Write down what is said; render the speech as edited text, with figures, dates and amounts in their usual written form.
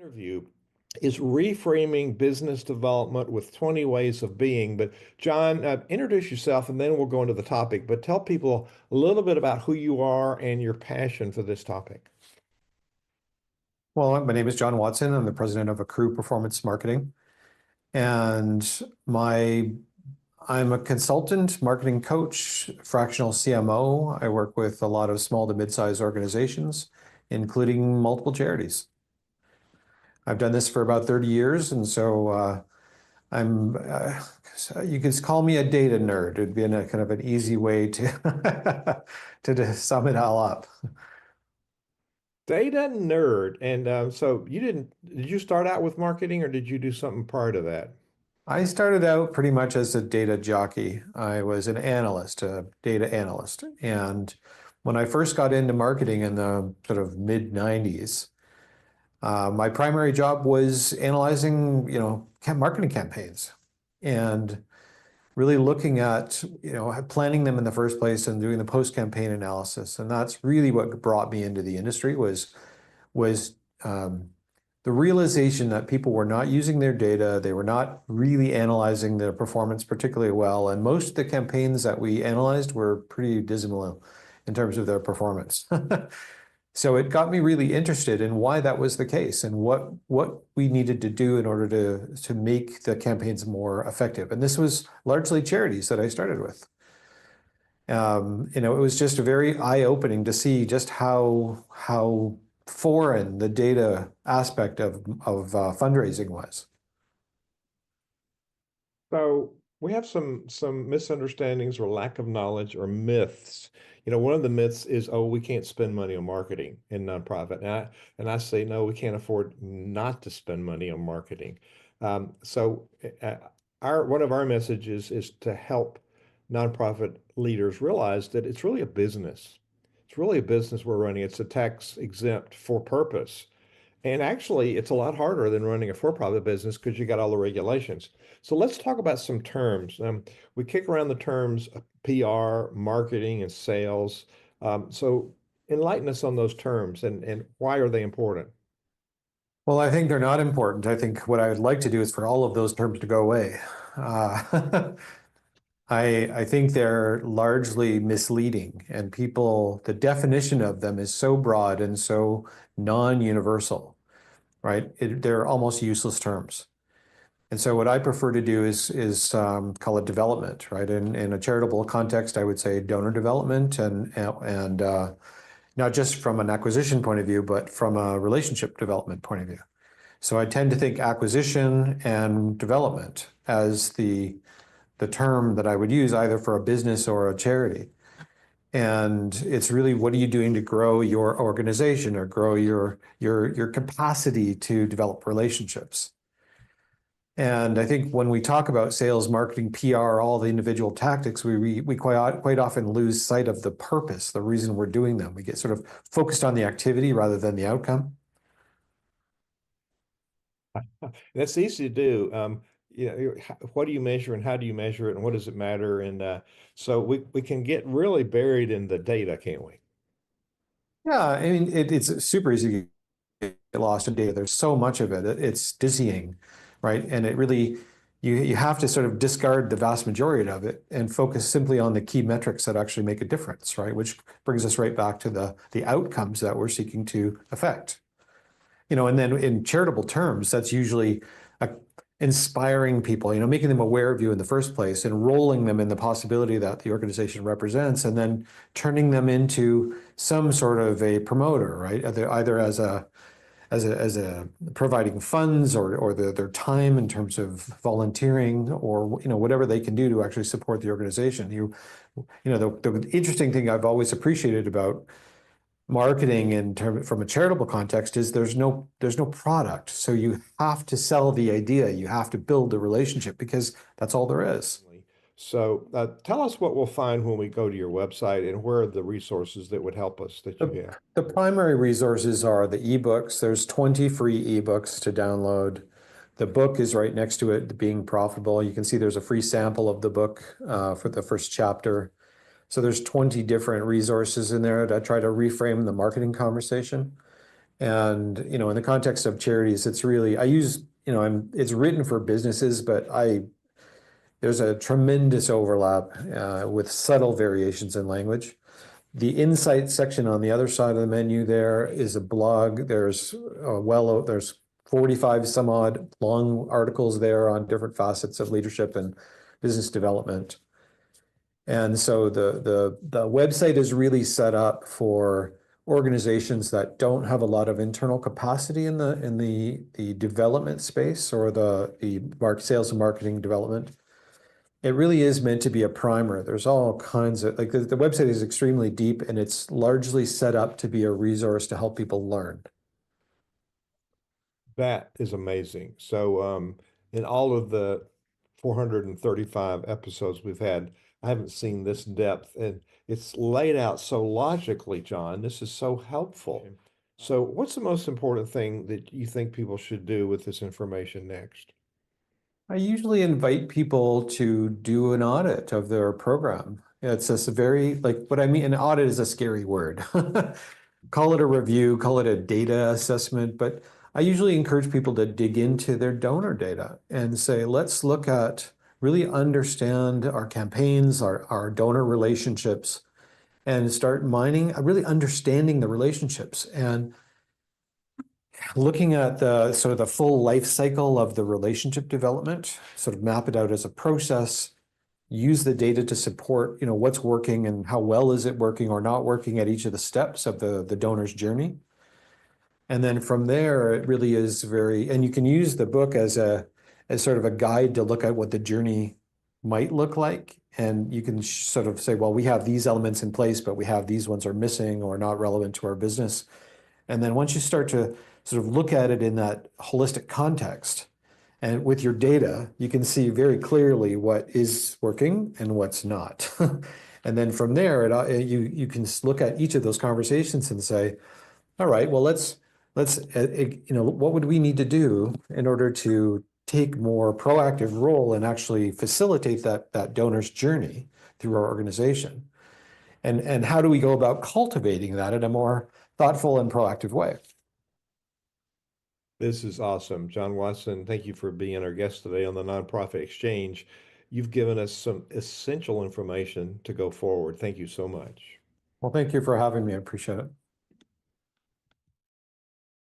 Interview is reframing business development with 20 ways of being. But John, introduce yourself and then we'll go into the topic. But tell people a little bit about who you are and your passion for this topic. Well, my name is John Watson. I'm the president of Accru Performance Marketing. And I'm a consultant, marketing coach, fractional CMO. I work with a lot of small to mid-sized organizations, including multiple charities. I've done this for about 30 years, and so you could call me a data nerd. It'd be kind of an easy way to to sum it all up. Data nerd. And so did you start out with marketing or did you do something prior to that? I started out pretty much as a data jockey. I was an analyst, a data analyst. And when I first got into marketing in the sort of mid 90s, my primary job was analyzing, marketing campaigns and really looking at, planning them in the first place and doing the post-campaign analysis. And that's really what brought me into the industry was the realization that people were not using their data. They were not really analyzing their performance particularly well. And most of the campaigns that we analyzed were pretty dismal in terms of their performance. So it got me really interested in why that was the case and what we needed to do in order to make the campaigns more effective. And this was largely charities that I started with. It was just very eye-opening to see just how foreign the data aspect of fundraising was. So we have some misunderstandings or lack of knowledge or myths. One of the myths is, oh, we can't spend money on marketing in nonprofit. And I say, no, we can't afford not to spend money on marketing. So one of our messages is to help nonprofit leaders realize that it's really a business. It's really a business we're running. It's a tax exempt for purpose. And actually, it's a lot harder than running a for-profit business because you got all the regulations. So let's talk about some terms. We kick around the terms PR, marketing, and sales. So enlighten us on those terms and why are they important? Well, I think they're not important. I think what I would like to do is for all of those terms to go away. I think they're largely misleading, and the definition of them is so broad and so non-universal, right? They're almost useless terms. And so what I prefer to do is call it development, right? In a charitable context, I would say donor development and not just from an acquisition point of view, but from a relationship development point of view. So I tend to think acquisition and development as the term that I would use either for a business or a charity. And it's really, what are you doing to grow your organization or grow your capacity to develop relationships? And I think when we talk about sales, marketing, PR, all the individual tactics, we quite often lose sight of the purpose, the reason we're doing them. We get sort of focused on the activity rather than the outcome. That's easy to do. What do you measure and how do you measure it and what does it matter? And so we can get really buried in the data, can't we? Yeah, I mean, it's super easy to get lost in data. There's so much of it. It's dizzying, right? And it really, you have to sort of discard the vast majority of it and focus simply on the key metrics that actually make a difference, right? Which brings us right back to the outcomes that we're seeking to affect. And then in charitable terms, that's usually inspiring people, making them aware of you in the first place, enrolling them in the possibility that the organization represents, and then turning them into some sort of a promoter, right? Either as a providing funds or their time in terms of volunteering or whatever they can do to actually support the organization. The interesting thing I've always appreciated about marketing from a charitable context is there's no product. So you have to sell the idea. You have to build the relationship because that's all there is. So tell us what we'll find when we go to your website and where are the resources that would help us that you have. The primary resources are the ebooks. There's 20 free ebooks to download. The book is right next to it, Being Profitable. You can see there's a free sample of the book for the first chapter. So there's 20 different resources in there that try to reframe the marketing conversation. And, in the context of charities, it's really, I use, it's written for businesses, but there's a tremendous overlap with subtle variations in language. The insight section on the other side of the menu there is a blog. There's 45 some odd long articles there on different facets of leadership and business development. And so the website is really set up for organizations that don't have a lot of internal capacity in the development space or the sales and marketing development. It really is meant to be a primer. There's all kinds of, like, the website is extremely deep, and it's largely set up to be a resource to help people learn. That is amazing. So, in all of the 435 episodes we've had, I haven't seen this depth, and it's laid out so logically, John. This is so helpful. So, what's the most important thing that you think people should do with this information next? I usually invite people to do an audit of their program. It's just a very, like, what I mean, an audit is a scary word. Call it a review, call it a data assessment, but I usually encourage people to dig into their donor data and say, let's look at, really understand our campaigns, our donor relationships, and start mining, really understanding the relationships and looking at the sort of the full life cycle of the relationship development, sort of map it out as a process, use the data to support, what's working and how well is it working or not working at each of the steps of the donor's journey. And then from there, it really is and you can use the book as sort of a guide to look at what the journey might look like. And you can sort of say, well, we have these elements in place, but we have these ones are missing or not relevant to our business. And then once you start to sort of look at it in that holistic context and with your data, you can see very clearly what is working and what's not. And then from there, you can look at each of those conversations and say, all right, well, what would we need to do in order to take more proactive role and actually facilitate that donor's journey through our organization? And how do we go about cultivating that in a more thoughtful and proactive way? This is awesome. John Watson, thank you for being our guest today on the Nonprofit Exchange. You've given us some essential information to go forward. Thank you so much. Well, thank you for having me. I appreciate it.